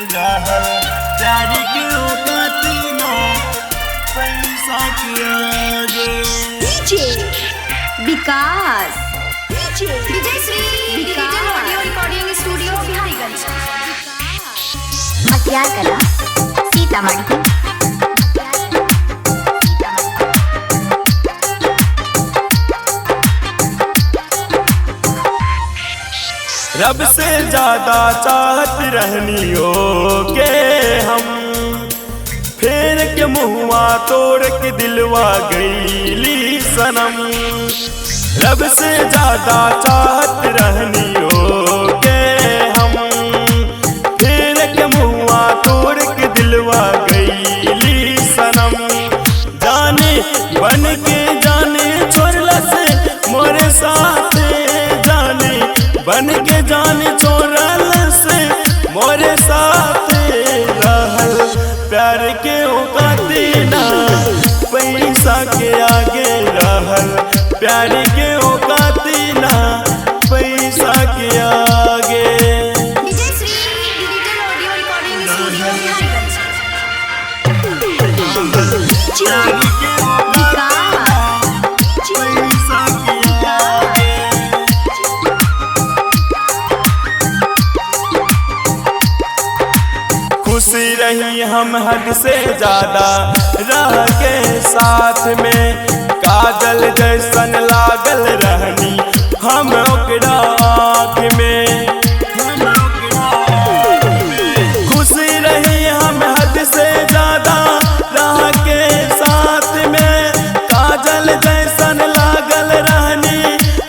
रहल प्यार के औकाती ना पैसा के आगे। DJ Vikas Vijay Shri digital audio recording studio Bihariganj. हथियार कला सीतामढ़ी। रब से ज्यादा चाहत रहनी हो के हम, फेर के मुहुआ तोड़ के दिलवा गईली सनम। रब से ज्यादा चाहत रहनी हो के हम, फेर के मुहुआ तोड़ के दिलवा गईली सनम। जाने बन के जाने छोड़ला से मोरे साथ, जाने बन के जाने छोड़ल से मोरे साथ रहल प्यार के औकाती ना पैसा के आगे। रहल प्यार के औकाती ना पैसा के आगे। Vijay Shri digital audio recording studio Bihariganj. प्यार के पैसा के आगे। खुशी रही हम हद से ज्यादा रह के साथ में, काजल जैसन लागल रहनी हम ओकरा आँख में। खुशी रही हम हद से ज्यादा रह के साथ में, काजल जैसन लागल रहनी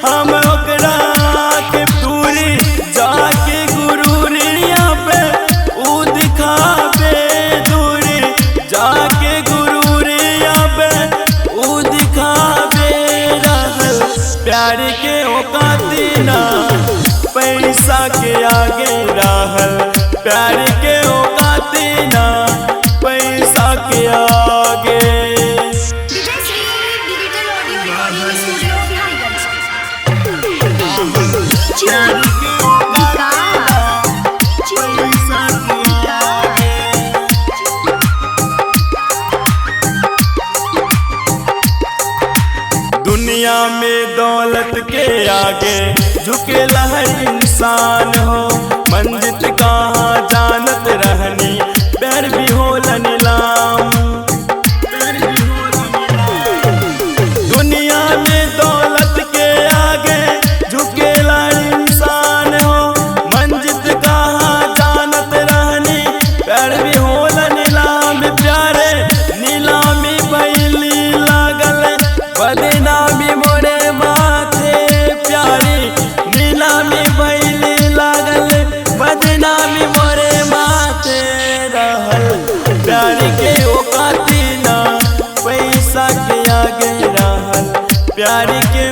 हम ओकरा आँख। दूरी जाके गुरूरिया पे ऊ दिखावे, दूरी जाके गुरूरिया पे ऊ दिखावे। रहल प्यार के औकाती ना पैसा के आगे। रहल प्यार के औकाती ना पैसा के आगे। Vijay Shri digital audio recording studio Bihariganj. प्यार के पैसा के आगे। दुनिया में दौलत के आगे झुकेला हर इंसान हो। मंजिल कहाँ जानत रहनी पैर भी होला नीलाम। दुनिया में दौलत के आगे झुकेला इंसान हो। मंजिल कहाँ जानत रहनी पैर भी होला नीलाम। प्यारे नीलामी भइली लागल बदनामी मोरे माथे। प्यारी नीलामी भइली लागल बदनामी मोरे माथे। रहल प्यार के औकाती ना पैसा के आगे। रहल प्यार के